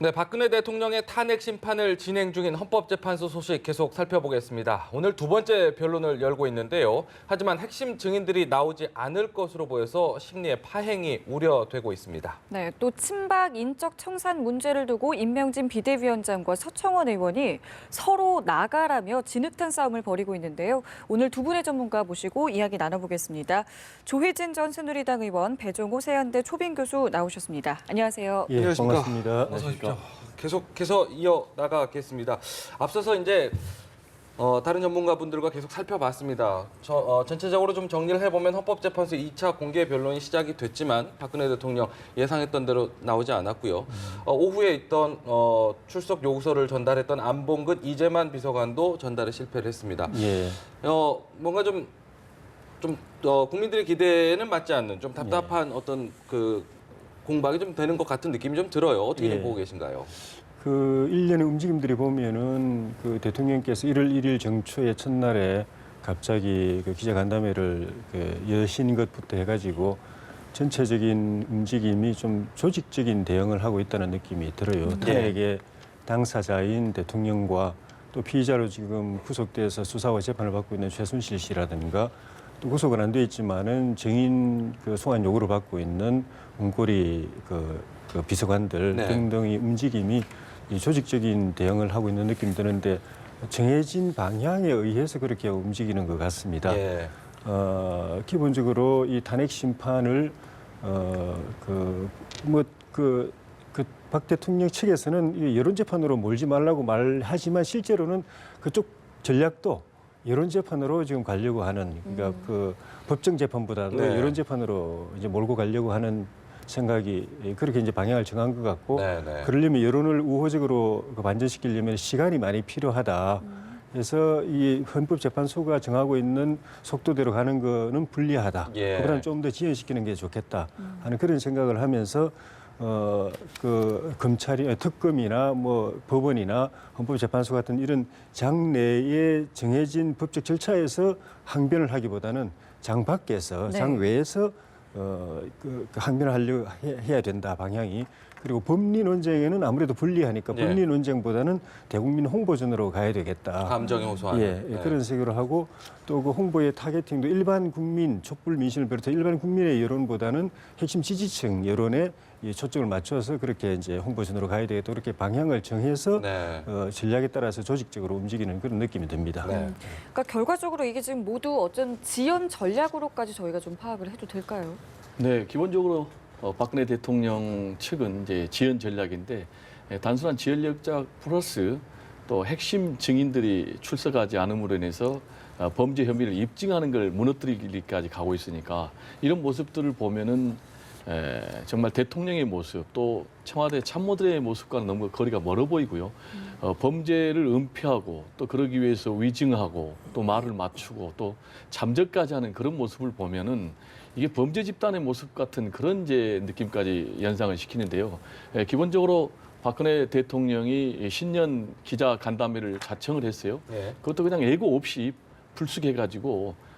네, 박근혜 대통령의 탄핵 심판을 진행 중인 헌법재판소 소식 계속 살펴보겠습니다. 오늘 두 번째 변론을 열고 있는데요. 하지만 핵심 증인들이 나오지 않을 것으로 보여서 심리의 파행이 우려되고 있습니다. 네, 또 친박 인적 청산 문제를 두고 임명진 비대위원장과 서청원 의원이 서로 나가라며 진흙탕 싸움을 벌이고 있는데요. 오늘 두 분의 전문가 모시고 이야기 나눠보겠습니다. 조혜진 전 새누리당 의원, 배종호 세한대 초빙 교수 나오셨습니다. 안녕하세요. 예, 안녕하십니까. 반갑습니다. 어서 오십시오. 계속해서 이어나가겠습니다. 앞서서 이제 다른 전문가분들과 계속 살펴봤습니다. 전체적으로 좀 정리를 해보면 헌법재판소 2차 공개 변론이 시작이 됐지만 박근혜 대통령 예상했던 대로 나오지 않았고요. 오후에 있던 출석 요구서를 전달했던 안봉근 이재만 비서관도 전달에 실패를 했습니다. 예. 뭔가 좀 국민들의 기대에는 맞지 않는 좀 답답한 어떤 그 공방이 좀 되는 것 같은 느낌이 좀 들어요. 어떻게 좀 보고 계신가요? 그 일련의 움직임들이 보면은 그 대통령께서 1월 1일 정초의 첫날에 갑자기 그 기자간담회를 여신 것부터 해가지고 전체적인 움직임이 좀 조직적인 대응을 하고 있다는 느낌이 들어요. 탄핵의 당사자인 대통령과 또 피의자로 지금 구속돼서 수사와 재판을 받고 있는 최순실 씨라든가 또 구속은 안 돼 있지만은 증인 그 소환 요구를 받고 있는 문고리 그 비서관들 등등의 움직임이 이 조직적인 대응을 하고 있는 느낌이 드는데 정해진 방향에 의해서 그렇게 움직이는 것 같습니다. 예. 기본적으로 이 탄핵 심판을 박 대통령 측에서는 여론재판으로 몰지 말라고 말하지만 실제로는 그쪽 전략도 여론재판으로 지금 가려고 하는, 그러니까 그 법정재판보다도 여론재판으로 이제 몰고 가려고 하는 생각이 그렇게 이제 방향을 정한 것 같고, 그러려면 여론을 우호적으로 반전시키려면 시간이 많이 필요하다. 그래서 이 헌법재판소가 정하고 있는 속도대로 가는 거는 불리하다. 그보다는 좀 더 지연시키는 게 좋겠다 하는 그런 생각을 하면서 그 검찰이 특검이나 뭐 법원이나 헌법재판소 같은 이런 장내에 정해진 법적 절차에서 항변을 하기보다는 장 밖에서 장 외에서 그 항변을 하려고 해야 된다 방향이. 그리고 법리 논쟁에는 아무래도 불리하니까 법리 논쟁보다는 대국민 홍보전으로 가야 되겠다. 감정에 호소하는. 그런 식으로 하고 또 그 홍보의 타겟팅도 일반 국민, 촛불 민심을 비롯해 일반 국민의 여론보다는 핵심 지지층 여론에 초점을 맞춰서 그렇게 이제 홍보전으로 가야 되겠다. 그렇게 방향을 정해서 전략에 따라서 조직적으로 움직이는 그런 느낌이 듭니다. 그러니까 결과적으로 이게 지금 모두 어쩐 지연 전략으로까지 저희가 좀 파악을 해도 될까요? 네, 기본적으로 박근혜 대통령 측은 이제 지연 전략인데 단순한 지연력자 플러스 또 핵심 증인들이 출석하지 않음으로 인해서 범죄 혐의를 입증하는 걸 무너뜨리기까지 가고 있으니까 이런 모습들을 보면은 정말 대통령의 모습 또 청와대 참모들의 모습과는 너무 거리가 멀어 보이고요. 범죄를 은폐하고 또 그러기 위해서 위증하고 또 말을 맞추고 또 잠적까지 하는 그런 모습을 보면은 이게 범죄 집단의 모습 같은 그런 이제 느낌까지 연상을 시키는데요. 기본적으로 박근혜 대통령이 신년 기자 간담회를 자청을 했어요. 그것도 그냥 예고 없이 불쑥해가지고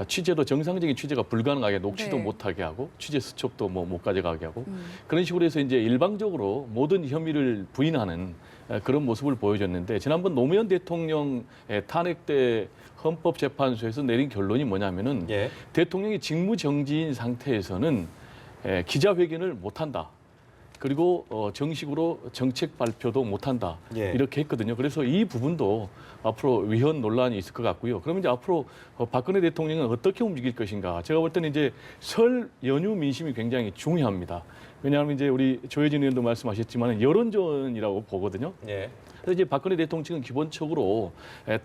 취재도 정상적인 취재가 불가능하게 녹취도 못하게 하고 취재 수첩도 뭐 못 가져가게 하고 그런 식으로 해서 이제 일방적으로 모든 혐의를 부인하는 그런 모습을 보여줬는데 지난번 노무현 대통령 탄핵 때 헌법재판소에서 내린 결론이 뭐냐면은 대통령이 직무정지인 상태에서는 기자회견을 못한다. 그리고 정식으로 정책 발표도 못한다. 이렇게 했거든요. 그래서 이 부분도 앞으로 위헌 논란이 있을 것 같고요. 그러면 이제 앞으로 박근혜 대통령은 어떻게 움직일 것인가. 제가 볼 때는 이제 설 연휴 민심이 굉장히 중요합니다. 왜냐하면 이제 우리 조혜진 의원도 말씀하셨지만 여론전이라고 보거든요. 그래서 이제 박근혜 대통령 측은 기본적으로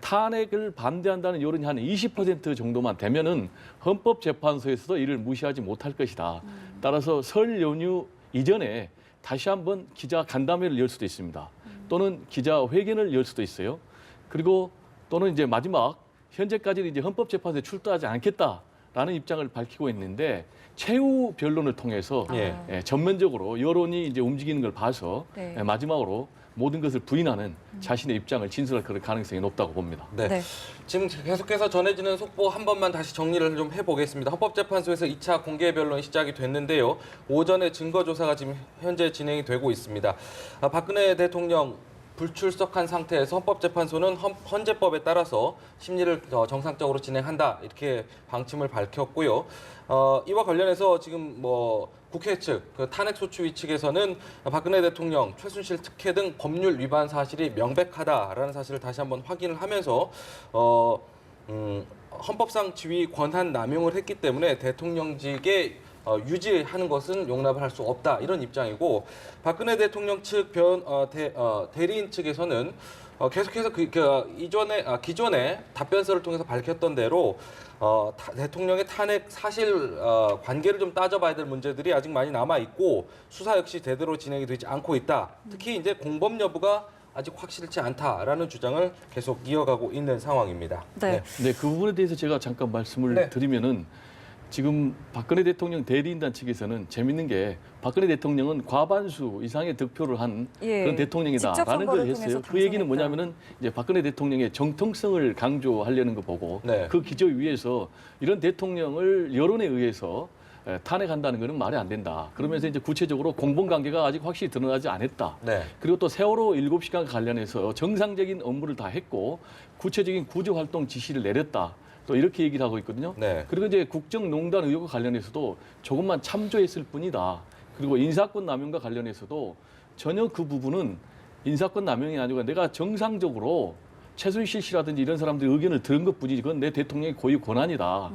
탄핵을 반대한다는 여론이 한 20% 정도만 되면은 헌법재판소에서도 이를 무시하지 못할 것이다. 따라서 설 연휴 이전에 다시 한번 기자 간담회를 열 수도 있습니다. 또는 기자 회견을 열 수도 있어요. 그리고 또는 이제 마지막 현재까지는 이제 헌법재판소에 출두하지 않겠다. 라는 입장을 밝히고 있는데 최후 변론을 통해서 예. 전면적으로 여론이 이제 움직이는 걸 봐서 네. 마지막으로 모든 것을 부인하는 자신의 입장을 진술할 그럴 가능성이 높다고 봅니다. 네. 네. 지금 계속해서 전해지는 속보 한 번만 다시 정리를 좀 해보겠습니다. 헌법재판소에서 2차 공개 변론이 시작이 됐는데요. 오전에 증거조사가 지금 현재 진행이 되고 있습니다. 박근혜 대통령 불출석한 상태에서 헌법재판소는 헌재법에 따라서 심리를 정상적으로 진행한다 이렇게 방침을 밝혔고요. 이와 관련해서 지금 국회 측, 탄핵소추위 측에서는 박근혜 대통령, 최순실 특혜 등 법률 위반 사실이 명백하다라는 사실을 다시 한번 확인을 하면서 헌법상 지위 권한 남용을 했기 때문에 대통령직에 유지하는 것은 용납을 할 수 없다 이런 입장이고 박근혜 대통령 측 대리인 측에서는 계속해서 기존에 답변서를 통해서 밝혔던 대로 대통령의 탄핵 사실 관계를 좀 따져봐야 될 문제들이 아직 많이 남아 있고 수사 역시 제대로 진행이 되지 않고 있다. 특히 이제 공범 여부가 아직 확실치 않다라는 주장을 계속 이어가고 있는 상황입니다. 네. 네, 그 부분에 대해서 제가 잠깐 말씀을 드리면은 지금 박근혜 대통령 대리인단 측에서는 재밌는 게 박근혜 대통령은 과반수 이상의 득표를 한 그런 대통령이다라는 걸 했어요. 그 얘기는 뭐냐면은 이제 박근혜 대통령의 정통성을 강조하려는 거 보고 그 기저 위에서 이런 대통령을 여론에 의해서 탄핵한다는 것은 말이 안 된다. 그러면서 이제 구체적으로 공범 관계가 아직 확실히 드러나지 않았다. 그리고 또 세월호 7시간 관련해서 정상적인 업무를 다 했고 구체적인 구조 활동 지시를 내렸다. 또 이렇게 얘기를 하고 있거든요. 그리고 이제 국정농단 의혹과 관련해서도 조금만 참조했을 뿐이다. 그리고 인사권 남용과 관련해서도 전혀 그 부분은 인사권 남용이 아니고 내가 정상적으로 최순실 씨라든지 이런 사람들의 의견을 들은 것뿐이지 그건 내 대통령의 고유 권한이다.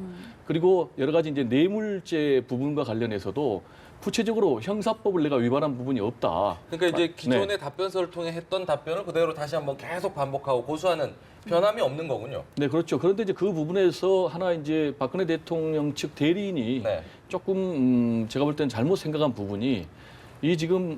그리고 여러 가지 이제 뇌물죄 부분과 관련해서도 구체적으로 형사법을 내가 위반한 부분이 없다. 그러니까 이제 기존의 답변서를 통해 했던 답변을 그대로 다시 한번 계속 반복하고 고수하는 변함이 없는 거군요. 네, 그렇죠. 그런데 이제 그 부분에서 하나 이제 박근혜 대통령 측 대리인이 조금 제가 볼 때는 잘못 생각한 부분이 이 지금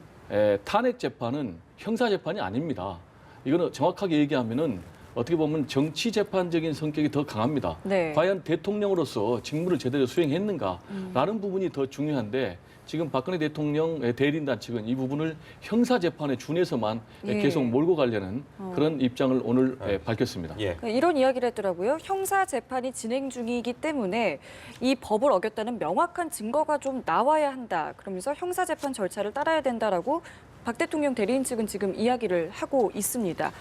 탄핵 재판은 형사 재판이 아닙니다. 이거는 정확하게 얘기하면은 어떻게 보면 정치 재판적인 성격이 더 강합니다. 과연 대통령으로서 직무를 제대로 수행했는가라는 부분이 더 중요한데 지금 박근혜 대통령 대리인단 측은 이 부분을 형사 재판에 준해서만 계속 몰고 가려는 그런 입장을 오늘 밝혔습니다. 이런 이야기를 했더라고요. 형사 재판이 진행 중이기 때문에 이 법을 어겼다는 명확한 증거가 좀 나와야 한다. 그러면서 형사 재판 절차를 따라야 된다라고 박 대통령 대리인 측은 지금 이야기를 하고 있습니다.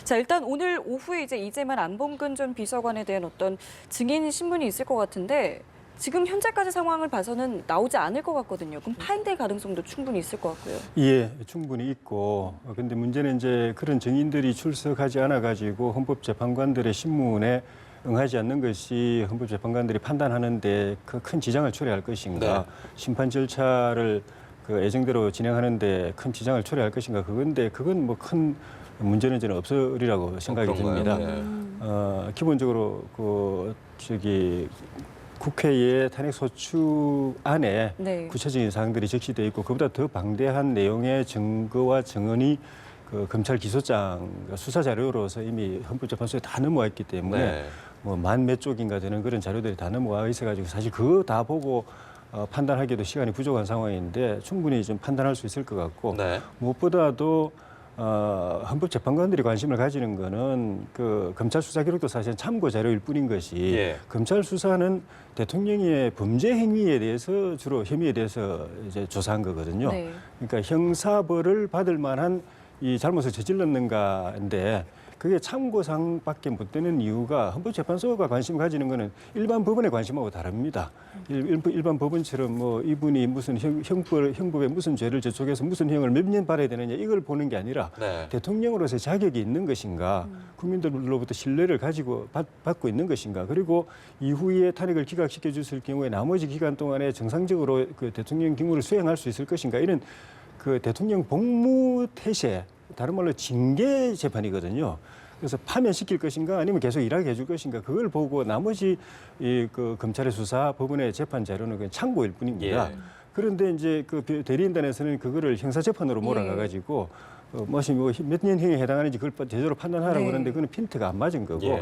자, 일단 오늘 오후에 이제 이재만 안봉근 전 비서관에 대한 어떤 증인 신문이 있을 것 같은데 지금 현재까지 상황을 봐서는 나오지 않을 것 같거든요. 그럼 파행될 가능성도 충분히 있을 것 같고요. 예, 충분히 있고. 근데 문제는 이제 그런 증인들이 출석하지 않아 가지고 헌법재판관들의 신문에 응하지 않는 것이 헌법재판관들이 판단하는데 큰 지장을 초래할 것인가, 심판 절차를 그 예정대로 진행하는데 큰 지장을 초래할 것인가 그건데 그건 뭐 큰 문제는 저는 없으리라고 생각이 듭니다. 기본적으로 국회의 탄핵소추 안에 구체적인 사항들이 적시되어 있고 그보다 더 방대한 내용의 증거와 증언이 그 검찰 기소장 수사 자료로서 이미 헌법재판소에 다 넘어와 있기 때문에 뭐 만 몇 쪽인가 되는 그런 자료들이 다 넘어와 있어가지고 사실 그거 다 보고 판단하기에도 시간이 부족한 상황인데 충분히 좀 판단할 수 있을 것 같고 무엇보다도 헌법재판관들이 관심을 가지는 거는 그 검찰 수사 기록도 사실 참고 자료일 뿐인 것이 검찰 수사는 대통령의 범죄 행위에 대해서 주로 혐의에 대해서 이제 조사한 거거든요. 그러니까 형사벌을 받을 만한 이 잘못을 저질렀는가인데 그게 참고상밖에 못 되는 이유가 헌법재판소가 관심 가지는 거는 일반 법원에 관심하고 다릅니다. 일반 법원처럼 뭐 이분이 무슨 형법에 무슨 죄를 저촉해서 무슨 형을 몇 년 받아야 되느냐 이걸 보는 게 아니라 대통령으로서의 자격이 있는 것인가, 국민들로부터 신뢰를 가지고 받고 있는 것인가, 그리고 이후에 탄핵을 기각시켜 줬을 경우에 나머지 기간 동안에 정상적으로 그 대통령 직무를 수행할 수 있을 것인가 이런 그 대통령 복무 태세, 다른 말로 징계 재판이거든요. 그래서 파면시킬 것인가 아니면 계속 일하게 해줄 것인가 그걸 보고 나머지 그 검찰의 수사, 법원의 재판 자료는 그냥 참고일 뿐입니다. 그런데 이제 그 대리인단에서는 그거를 형사재판으로 몰아가가지고 몇 년형에 해당하는지 그걸 제대로 판단하라고 그러는데 그건 핀트가 안 맞은 거고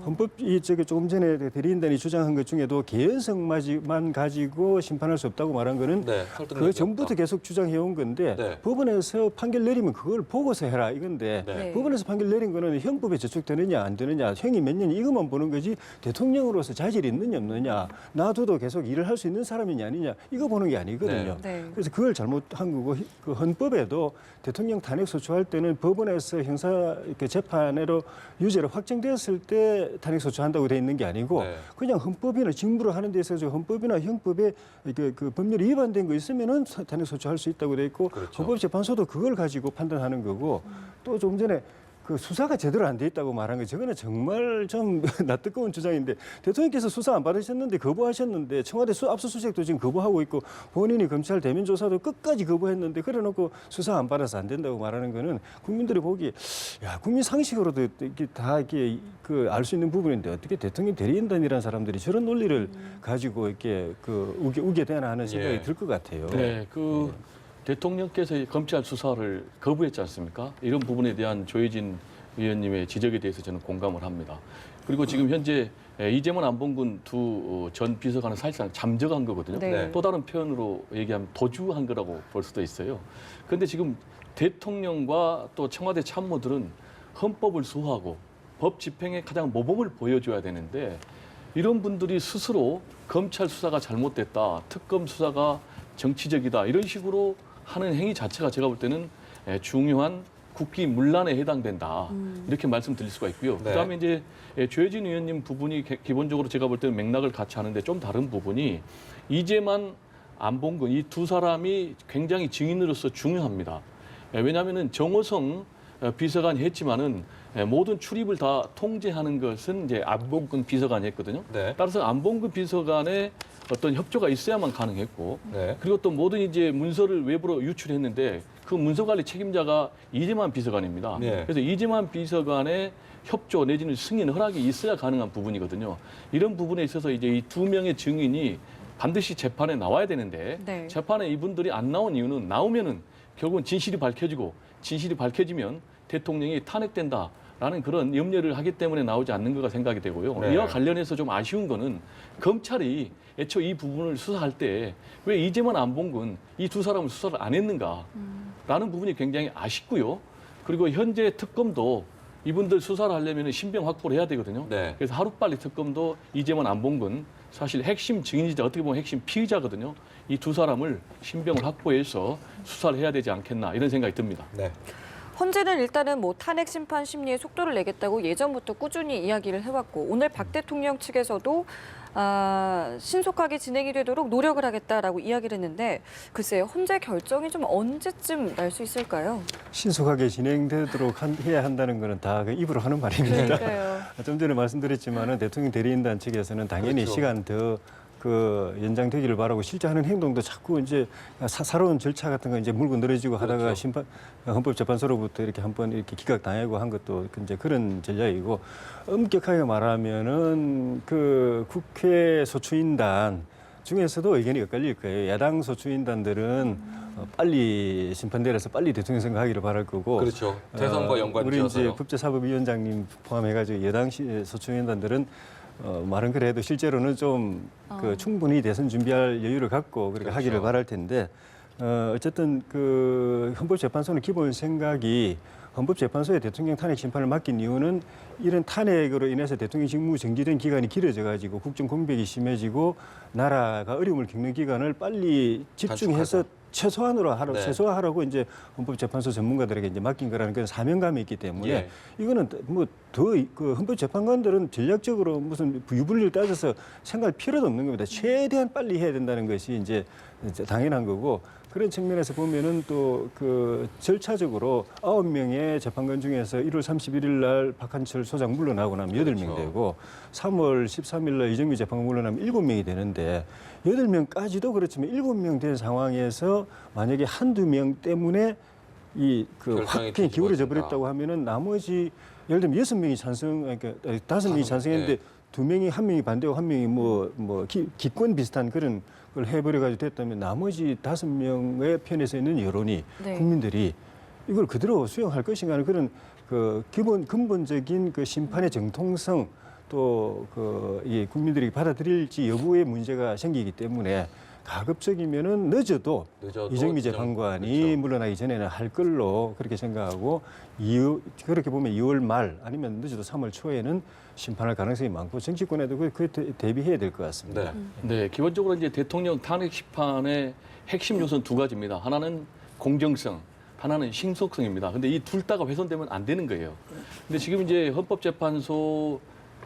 헌법이 저기 조금 전에 대리인단이 주장한 것 중에도 개연성만 가지고 심판할 수 없다고 말한 거는 네, 설득력이 그 전부터 없다. 계속 주장해 온 건데 네. 법원에서 판결 내리면 그걸 보고서 해라 이건데 네. 법원에서 판결 내린 거는 형법에 저촉되느냐 안 되느냐 형이 몇 년 이것만 보는 거지 대통령으로서 자질이 있느냐 없느냐 놔둬도 계속 일을 할 수 있는 사람이냐 아니냐 이거 보는 게 아니거든요. 네. 그래서 그걸 잘못한 거고 그 헌법에도 대통령 탄핵 소추할 때는 법원에서 형사 재판으로 유죄로 확정됐을 때 탄핵 소추한다고 돼 있는 게 아니고 네. 그냥 헌법이나 징부를 하는 데 있어서 헌법이나 형법에 그 법률이 위반된 거 있으면은 탄핵 소추할 수 있다고 돼 있고 그렇죠. 헌법재판소도 그걸 가지고 판단하는 거고 또 좀 전에 그 수사가 제대로 안 돼 있다고 말한 거 저거는 정말 좀 낯뜨거운 주장인데 대통령께서 수사 안 받으셨는데 거부하셨는데 청와대 압수수색도 지금 거부하고 있고 본인이 검찰 대면 조사도 끝까지 거부했는데 그래놓고 수사 안 받아서 안 된다고 말하는 거는 국민들이 보기 야 국민 상식으로도 이게 다 이렇게 그 알 수 있는 부분인데 어떻게 대통령 대리인단이라는 사람들이 저런 논리를 가지고 이렇게 그 우게 되나 하는 생각이 예. 들 것 같아요. 네, 그 대통령께서 검찰 수사를 거부했지 않습니까? 이런 부분에 대한 조혜진 위원님의 지적에 대해서 저는 공감을 합니다. 그리고 지금 현재 이재만 안봉근 두 전 비서관은 사실상 잠적한 거거든요. 네. 또 다른 표현으로 얘기하면 도주한 거라고 볼 수도 있어요. 그런데 지금 대통령과 또 청와대 참모들은 헌법을 수호하고 법 집행에 가장 모범을 보여줘야 되는데 이런 분들이 스스로 검찰 수사가 잘못됐다, 특검 수사가 정치적이다 이런 식으로 하는 행위 자체가 제가 볼 때는 중요한 국기 문란에 해당된다 이렇게 말씀드릴 수가 있고요. 네. 그다음에 이제 조혜진 의원님 부분이 기본적으로 제가 볼 때는 맥락을 같이 하는데 좀 다른 부분이 이재만 안봉근 이 두 사람이 굉장히 증인으로서 중요합니다. 왜냐하면은 정호성 비서관이 했지만은 모든 출입을 다 통제하는 것은 이제 안봉근 비서관이 했거든요. 네. 따라서 안봉근 비서관의 어떤 협조가 있어야만 가능했고 네. 그리고 또 모든 이제 문서를 외부로 유출했는데 그 문서 관리 책임자가 이재만 비서관입니다. 네. 그래서 이재만 비서관의 협조 내지는 승인 허락이 있어야 가능한 부분이거든요. 이런 부분에 있어서 이제 이 두 명의 증인이 반드시 재판에 나와야 되는데 네. 재판에 이분들이 안 나온 이유는 나오면은 결국은 진실이 밝혀지고 진실이 밝혀지면 대통령이 탄핵된다라는 그런 염려를 하기 때문에 나오지 않는 거가 생각이 되고요. 네. 이와 관련해서 좀 아쉬운 거는 검찰이 애초 이 부분을 수사할 때 왜 이재만 안봉근 이 두 사람을 수사를 안 했는가라는 부분이 굉장히 아쉽고요. 그리고 현재 특검도 이분들 수사를 하려면 신병 확보를 해야 되거든요. 네. 그래서 하루빨리 특검도 이재만 안봉근 사실 핵심 증인이자 어떻게 보면 핵심 피의자거든요. 이 두 사람을 신병을 확보해서 수사를 해야 되지 않겠나 이런 생각이 듭니다. 네. 헌재는 일단은 뭐 탄핵 심판 심리에 속도를 내겠다고 예전부터 꾸준히 이야기를 해왔고 오늘 박 대통령 측에서도 신속하게 진행이 되도록 노력을 하겠다라고 이야기를 했는데 글쎄요 헌재 결정이 좀 언제쯤 날 수 있을까요? 신속하게 진행되도록 해야 한다는 거는 다 그 입으로 하는 말입니다. 그러니까요. 좀 전에 말씀드렸지만은 대통령 대리인단 측에서는 당연히 그렇죠. 시간 더 그 연장되기를 바라고 실제 하는 행동도 자꾸 이제 사사로운 절차 같은 거 이제 물고 늘어지고 하다가 그렇죠. 심판 헌법재판소로부터 이렇게 한번 이렇게 기각 당하고 한 것도 이제 그런 전략이고 엄격하게 말하면은 그 국회 소추인단 중에서도 의견이 엇갈릴 거예요. 야당 소추인단들은 빨리 심판대라서 빨리 대통령 선거하기를 바랄 거고 그렇죠. 대선과 연관지어서요. 우리 이제 법제사법위원장님 포함해가지고 여당 소추위원단들은 말은 그래도 실제로는 좀 그 충분히 대선 준비할 여유를 갖고 그렇게 그렇죠. 하기를 바랄 텐데 어쨌든 그 헌법재판소는 기본 생각이 헌법재판소에 대통령 탄핵 심판을 맡긴 이유는 이런 탄핵으로 인해서 대통령 직무 정지된 기간이 길어져 가지고 국정 공백이 심해지고 나라가 어려움을 겪는 기간을 빨리 집중해서 단축하자. 네. 최소화하라고 이제 헌법재판소 전문가들에게 이제 맡긴 거라는 그런 사명감이 있기 때문에 예. 이거는 뭐 더 그 헌법재판관들은 전략적으로 무슨 유불리를 따져서 생각할 필요도 없는 겁니다. 최대한 빨리 해야 된다는 것이 이제 당연한 거고 그런 측면에서 보면은 또 그 절차적으로 9명의 재판관 중에서 1월 31일 날 박한철 소장 물러나고 나면 8명 그렇죠. 되고 3월 13일 날 이정미 재판관 물러나면 7명이 되는데 8명까지도 그렇지만 7명 된 상황에서 만약에 한두 명 때문에 이 그 결정이 확 그냥 기울어져 뒤집어진다. 버렸다고 하면은 나머지 예를 들면 6명이 찬성 그러니까 5명이 찬성했는데 네. 2명이 1명이 반대고 1명이 뭐 기권 비슷한 그런 걸 해버려 가지고 됐다면 나머지 5명의 편에서 있는 여론이 네. 국민들이 이걸 그대로 수용할 것인가 하는 그런 그 기본 근본적인 그 심판의 정통성 또 이 국민들이 받아들일지 여부의 문제가 생기기 때문에 가급적이면은 늦어도 이정미 재판관이 그렇죠. 물러나기 전에는 할 걸로 그렇게 생각하고 그렇게 보면 2월 말 아니면 늦어도 3월 초에는 심판할 가능성이 많고 정치권에도 그 대비해야 될 것 같습니다. 네. 네, 기본적으로 이제 대통령 탄핵 심판의 핵심 요소는 두 가지입니다. 하나는 공정성, 하나는 신속성입니다. 근데 이 둘 다가 훼손되면 안 되는 거예요. 근데 지금 이제 헌법재판소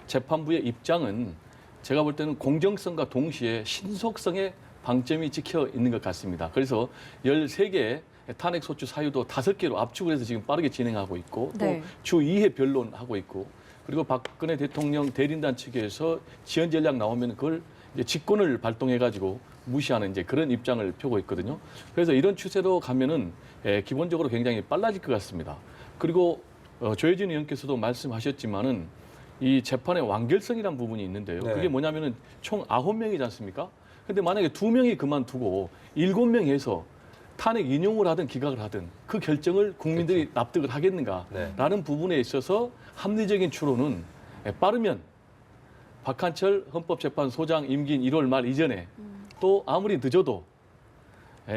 재판부의 입장은 제가 볼 때는 공정성과 동시에 신속성에 방점이 찍혀 있는 것 같습니다. 그래서 13개 탄핵 소추 사유도 5개로 압축을 해서 지금 빠르게 진행하고 있고 네. 또 주 2회 변론하고 있고 그리고 박근혜 대통령 대리인단 측에서 지연 전략 나오면 그걸 이제 직권을 발동해 가지고 무시하는 이제 그런 입장을 펴고 있거든요. 그래서 이런 추세로 가면은 기본적으로 굉장히 빨라질 것 같습니다. 그리고 조혜진 의원께서도 말씀하셨지만은 이 재판의 완결성이라는 부분이 있는데요. 네. 그게 뭐냐면은 총 9명이지 않습니까? 근데 만약에 2명이 그만두고 7명 해서 탄핵 인용을 하든 기각을 하든 그 결정을 국민들이 납득을 하겠는가라는 네. 부분에 있어서 합리적인 추론은 빠르면 박한철 헌법재판소장 임기인 1월 말 이전에 또 아무리 늦어도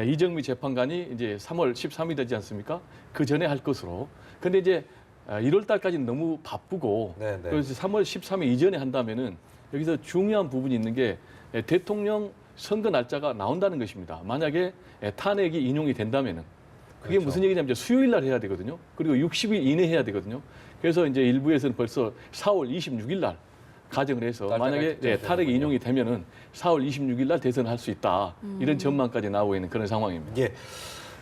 이정미 재판관이 이제 3월 13일 되지 않습니까? 그 전에 할 것으로. 근데 이제 1월 달까지는 너무 바쁘고 네, 네. 그래서 3월 13일 이전에 한다면은 여기서 중요한 부분이 있는 게 대통령 선거 날짜가 나온다는 것입니다. 만약에 탄핵이 인용이 된다면은 그게 그렇죠. 무슨 얘기냐면 이제 수요일 날 해야 되거든요. 그리고 60일 이내 해야 되거든요. 그래서 이제 일부에서는 벌써 4월 26일 날 가정을 해서 날짜가 만약에 특정이 탄핵이 되는군요. 인용이 되면은 4월 26일 날 대선을 할 수 있다. 이런 전망까지 나오고 있는 그런 상황입니다. 예.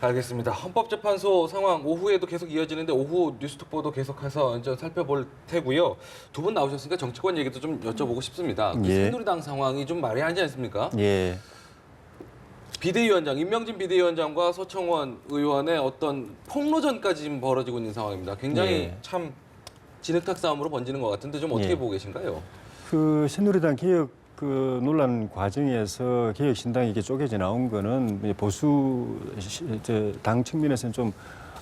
알겠습니다. 헌법재판소 상황 오후에도 계속 이어지는데 오후 뉴스특보도 계속해서 이제 살펴볼 테고요. 두 분 나오셨으니까 정치권 얘기도 좀 여쭤보고 싶습니다. 그 예. 새누리당 상황이 좀 말이 하지 않습니까? 예. 비대위원장, 임명진 비대위원장과 서청원 의원의 어떤 폭로전까지 지금 벌어지고 있는 상황입니다. 굉장히 예. 참 진흙탕 싸움으로 번지는 것 같은데 좀 어떻게 예. 보고 계신가요? 그 새누리당 개혁 논란 과정에서 개혁 신당이 이게 쪼개져 나온 거는 보수 당 측면에서는 좀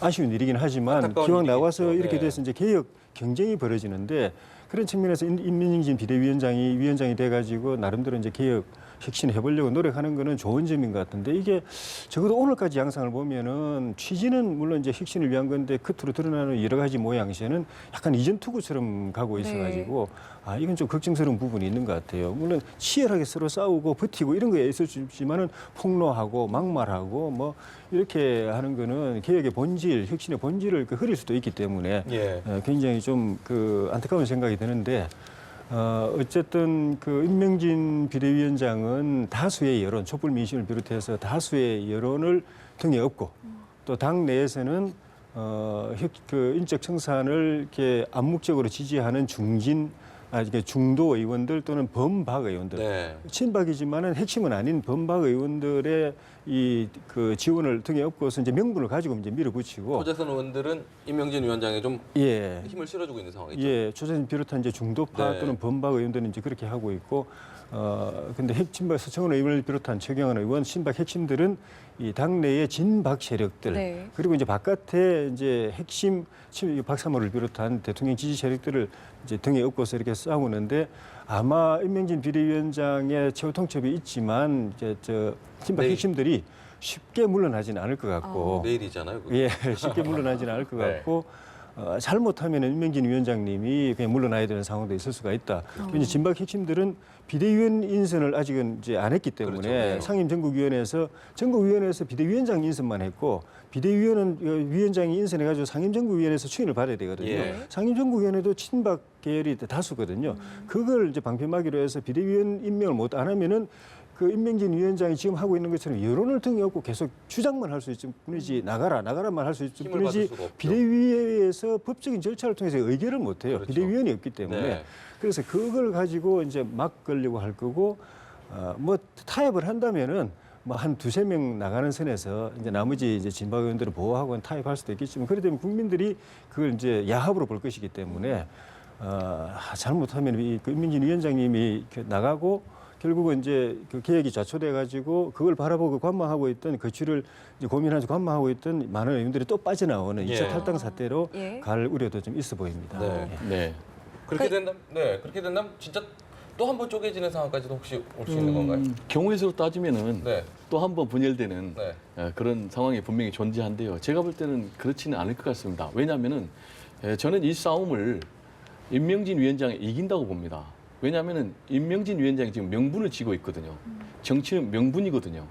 아쉬운 일이긴 하지만 안타까운 기왕 일이겠죠. 나와서 이렇게 네. 돼서 이제 개혁 경쟁이 벌어지는데 그런 측면에서 임명진 비대위원장이 위원장이 돼가지고 나름대로 이제 개혁 혁신해보려고 노력하는 거는 좋은 점인 것 같은데 이게 적어도 오늘까지 양상을 보면은 취지는 물론 이제 혁신을 위한 건데 끝으로 드러나는 여러 가지 모양새는 약간 이전 투구처럼 가고 있어가지고 아 이건 좀 걱정스러운 부분이 있는 것 같아요. 물론 치열하게 서로 싸우고 버티고 이런 거에 있을 수 있지만은 폭로하고 막말하고 뭐 이렇게 하는 거는 개혁의 본질, 혁신의 본질을 흐릴 수도 있기 때문에 예. 굉장히 좀 안타까운 생각이 드는데. 어쨌든 임명진 비대위원장은 다수의 여론, 촛불 민심을 비롯해서 다수의 여론을 등에 업고 또 당 내에서는 인적 청산을 이렇게 암묵적으로 지지하는 중도 의원들 또는 범박 의원들, 네. 친박이지만은 핵심은 아닌 범박 의원들의 지원을 등에 업고서 이제 명분을 가지고 이제 밀어붙이고. 호재선 의원들은 임명진 위원장에 좀 예. 힘을 실어주고 있는 상황이죠. 예, 조선 비롯한 이제 중도파 네. 또는 범박 의원들은 이제 그렇게 하고 있고, 근데 핵친박 서청원 의원을 비롯한 최경환 의원, 친박 핵심들은 이 당내의 진박 세력들, 네. 그리고 이제 바깥에 이제 핵심 박사모를 비롯한 대통령 지지 세력들을 이제 등에 업고서 이렇게 싸우는데 아마 임명진 비대위원장의 최후 통첩이 있지만 이제 친박 네. 핵심들이 쉽게 물러나지는 않을 것 같고. 내일이잖아요. 그게. 예, 쉽게 물러나지는 않을 것 네. 같고 잘못하면 임명진 위원장님이 그냥 물러나야 되는 상황도 있을 수가 있다. 이제 진박 핵심들은 비대위원 인선을 아직은 이제 안 했기 때문에 그렇죠. 네. 상임전국위원회에서 전국위원회에서 비대위원장 인선만 했고 비대위원은 위원장이 인선해가지고 상임전국위원회에서 추인을 받아야 되거든요. 예. 상임전국위원회도 친박 계열이 다수거든요. 그걸 이제 방편막이로 해서 비대위원 임명을 못 안 하면은 임명진 위원장이 지금 하고 있는 것처럼 여론을 등에 업고 계속 주장만 할 수 있을 뿐이지 나가라만 할 수 있을 힘을 받을 뿐이지 수가 없죠. 비대위에서 법적인 절차를 통해서 의결을 못 해요. 그렇죠. 비대위원이 없기 때문에. 네. 그래서 그걸 가지고 이제 막 걸려고 할 거고 뭐 타협을 한다면은 뭐 한 두세 명 나가는 선에서 이제 나머지 이제 진박 의원들을 보호하고 타협할 수도 있겠지만 그래 되면 국민들이 그걸 이제 야합으로 볼 것이기 때문에 잘못하면 임명진 위원장님이 나가고 결국은 이제 개혁이 좌초돼 가지고 그걸 바라보고 관망하고 있던 거취를 이제 고민하면서 관망하고 있던 많은 의원들이 또 빠져나오는 예. 2차 탈당 사태로 예. 갈 우려도 좀 있어 보입니다. 네. 예. 네. 그렇게 된다면 진짜 또 한 번 쪼개지는 상황까지도 혹시 올 수 있는 건가요? 경우의 수로 따지면은 네. 또 한 번 분열되는 네. 그런 상황이 분명히 존재한데요. 제가 볼 때는 그렇지는 않을 것 같습니다. 왜냐하면은 저는 이 싸움을 임명진 위원장이 이긴다고 봅니다. 왜냐하면은 임명진 위원장이 지금 명분을 쥐고 있거든요. 정치는 명분이거든요.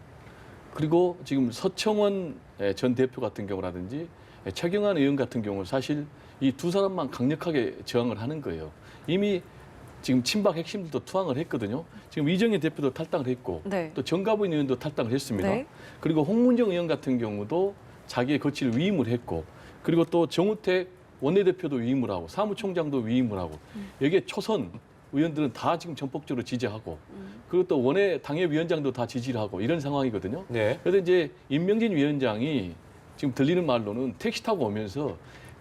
그리고 지금 서청원 전 대표 같은 경우라든지 최경환 의원 같은 경우 사실 이 두 사람만 강력하게 저항을 하는 거예요. 이미 지금 친박 핵심들도 투항을 했거든요. 지금 이정현 대표도 탈당을 했고 네. 또 정가분 의원도 탈당을 했습니다. 네. 그리고 홍문정 의원 같은 경우도 자기의 거취를 위임을 했고 그리고 또 정우택 원내대표도 위임을 하고 사무총장도 위임을 하고 여기에 초선 의원들은 다 지금 전폭적으로 지지하고 그리고 또 원내 당협위원장도 다 지지를 하고 이런 상황이거든요. 네. 그래서 이제 임명진 위원장이 지금 들리는 말로는 택시 타고 오면서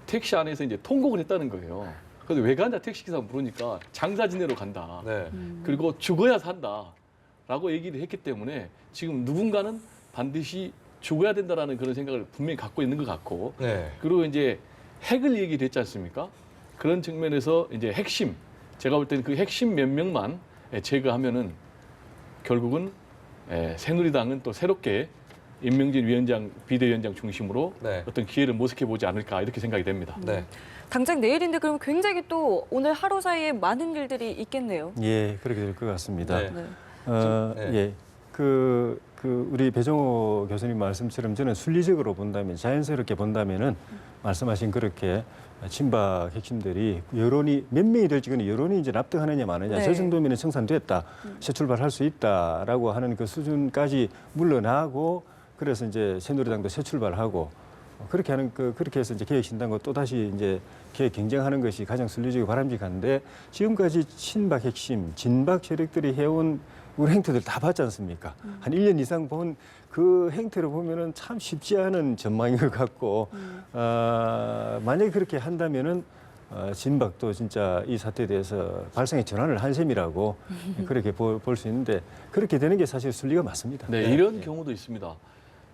택시 안에서 이제 통곡을 했다는 거예요. 그래서 왜 간다 택시기사 물으니까 장사 지내러 간다. 네. 그리고 죽어야 산다라고 얘기를 했기 때문에 지금 누군가는 반드시 죽어야 된다라는 그런 생각을 분명히 갖고 있는 것 같고 네. 그리고 이제 핵을 얘기를 했지 않습니까? 그런 측면에서 이제 핵심 제가 볼 때는 그 핵심 몇 명만 제거하면은 결국은 새누리당은 또 새롭게 임명진 위원장 비대위원장 중심으로 네. 어떤 기회를 모색해 보지 않을까 이렇게 생각이 됩니다. 네. 당장 내일인데 그럼 굉장히 또 오늘 하루 사이에 많은 일들이 있겠네요. 예, 그렇게 될 것 같습니다. 네. 네. 네. 예, 우리 배정호 교수님 말씀처럼 저는 순리적으로 본다면, 자연스럽게 본다면은 말씀하신 그렇게 친박 핵심들이 여론이 몇 명이 될지 는 여론이 이제 납득하느냐 마느냐, 네. 저 정도면 청산됐다, 새 출발할 수 있다라고 하는 그 수준까지 물러나고, 그래서 이제 새누리당도 새 출발하고 그렇게 하는 그렇게 해서 이제 개혁신당과 또 다시 이제 개혁 경쟁하는 것이 가장 순리적이고 바람직한데, 지금까지 친박 핵심, 진박 세력들이 해온 우리 행태들 다 봤지 않습니까? 한 1년 이상 본 그 행태를 보면은 참 쉽지 않은 전망인 것 같고, 만약에 그렇게 한다면은 진박도 진짜 이 사태에 대해서 발상의 전환을 한 셈이라고 그렇게 볼 수 있는데, 그렇게 되는 게 사실 순리가 맞습니다. 네, 이런 경우도 있습니다.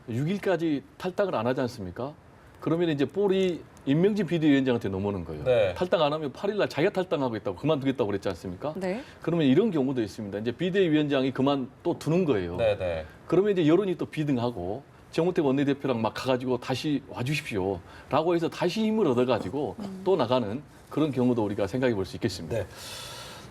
6일까지 탈당을 안 하지 않습니까? 그러면 이제 볼이 임명진 비대위원장한테 넘어오는 거예요. 네. 탈당 안 하면 8일 날 자기가 탈당하겠다고 그만두겠다고 그랬지 않습니까? 네. 그러면 이런 경우도 있습니다. 이제 비대위원장이 그만 또 두는 거예요. 네. 네. 그러면 이제 여론이 또 비등하고 정우택 원내대표랑 막 가가지고 다시 와주십시오라고 해서 다시 힘을 얻어가지고 또 나가는 그런 경우도 우리가 생각해 볼 수 있겠습니다. 네.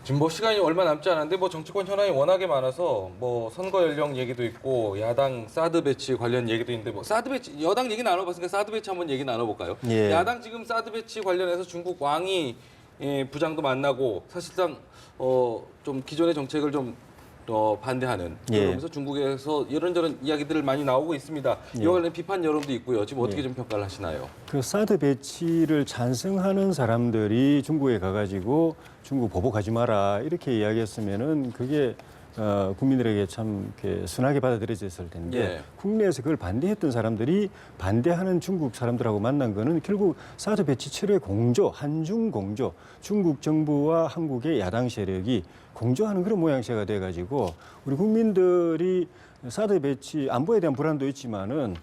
지금 뭐 시간이 얼마 남지 않았는데 뭐 정치권 현안이 워낙에 많아서 뭐 선거 연령 얘기도 있고 야당 사드 배치 관련 얘기도 있는데 뭐 사드 배치 여당 얘기 나눠봤으니까 사드 배치 한번 얘기 나눠볼까요? 예. 야당 지금 사드 배치 관련해서 중국 왕이 부장도 만나고 사실상 좀 기존의 정책을 좀 반대하는 예. 그러면서 중국에서 이런저런 이야기들을 많이 나오고 있습니다. 예. 이와 관련 비판 여론도 있고요. 지금 어떻게 예. 좀 평가를 하시나요? 그 사드 배치를 찬성하는 사람들이 중국에 가가지고 중국 보복하지 마라 이렇게 이야기했으면은 그게 국민들에게 참 이렇게 순하게 받아들여졌을 텐데, 예. 국내에서 그걸 반대했던 사람들이 반대하는 중국 사람들하고 만난 거는 결국 사드 배치 철회 공조, 한중 공조, 중국 정부와 한국의 야당 세력이 공조하는 그런 모양새가 돼가지고 우리 국민들이 사드 배치 안보에 대한 불안도 있지만은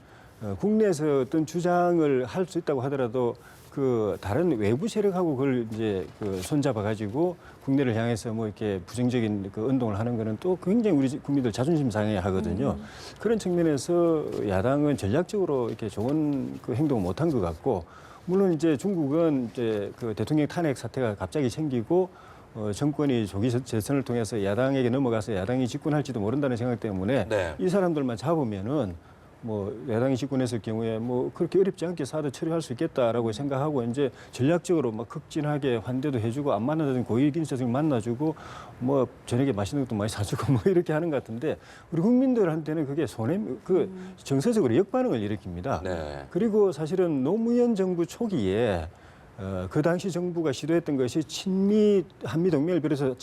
국내에서 어떤 주장을 할 수 있다고 하더라도 그 다른 외부 세력하고 그걸 이제 손잡아 가지고 국내를 향해서 뭐 이렇게 부정적인 그 운동을 하는 거는 또 굉장히 우리 국민들 자존심 상해 하거든요. 그런 측면에서 야당은 전략적으로 이렇게 좋은 그 행동을 못한 것 같고, 물론 이제 중국은 이제 그 대통령 탄핵 사태가 갑자기 생기고 정권이 조기 재선을 통해서 야당에게 넘어가서 야당이 집권할지도 모른다는 생각 때문에 네. 이 사람들만 잡으면은 뭐 야당이 집권했을 경우에 뭐 그렇게 어렵지 않게 사드 처리할 수 있겠다라고 생각하고 이제 전략적으로 막 극진하게 환대도 해주고, 안 만나던 고위 인사들 만나주고 뭐 저녁에 맛있는 것도 많이 사주고 뭐 이렇게 하는 것 같은데, 우리 국민들한테는 그게 정서적으로 역반응을 일으킵니다. 네. 그리고 사실은 노무현 정부 초기에 그 당시 정부가 시도했던 것이 친미 한미 동맹을 비롯해서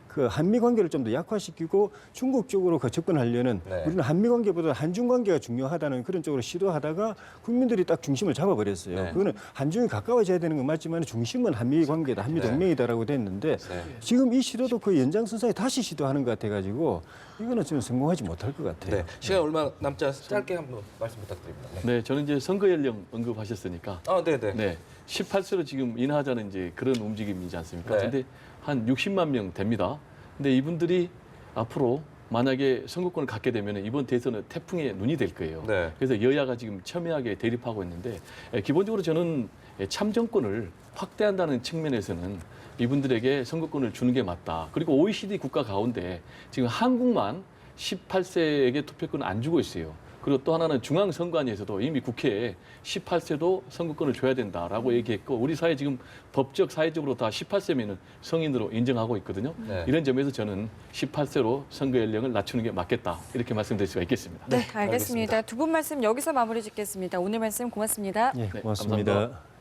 그 한미 관계를 좀 더 약화시키고 중국 쪽으로 접근하려는, 네. 우리는 한미 관계보다 한중 관계가 중요하다는 그런 쪽으로 시도하다가 국민들이 딱 중심을 잡아버렸어요. 네. 그거는 한중이 가까워져야 되는 건 맞지만 중심은 한미 관계다, 한미 네. 동맹이다라고 됐는데 네. 지금 이 시도도 그 연장선상에 다시 시도하는 것 같아가지고 이거는 지금 성공하지 못할 것 같아요. 네. 시간 얼마 남지 않아서 짧게 한번 말씀 부탁드립니다. 네. 네, 저는 이제 선거 연령 언급하셨으니까 네, 네. 네, 18세로 지금 인하하자는 이제 그런 움직임이지 않습니까? 네. 근데 한 60만 명 됩니다. 근데 이분들이 앞으로 만약에 선거권을 갖게 되면 이번 대선은 태풍의 눈이 될 거예요. 네. 그래서 여야가 지금 첨예하게 대립하고 있는데 기본적으로 저는 참정권을 확대한다는 측면에서는 이분들에게 선거권을 주는 게 맞다. 그리고 OECD 국가 가운데 지금 한국만 18세에게 투표권을 안 주고 있어요. 그리고 또 하나는 중앙선관위에서도 이미 국회에 18세도 선거권을 줘야 된다라고 얘기했고 우리 사회 지금 법적 사회적으로 다 18세면 성인으로 인정하고 있거든요. 네. 이런 점에서 저는 18세로 선거 연령을 낮추는 게 맞겠다 이렇게 말씀드릴 수가 있겠습니다. 네, 알겠습니다. 두 분 말씀 여기서 마무리 짓겠습니다. 오늘 말씀 고맙습니다. 예, 네, 고맙습니다. 감사합니다.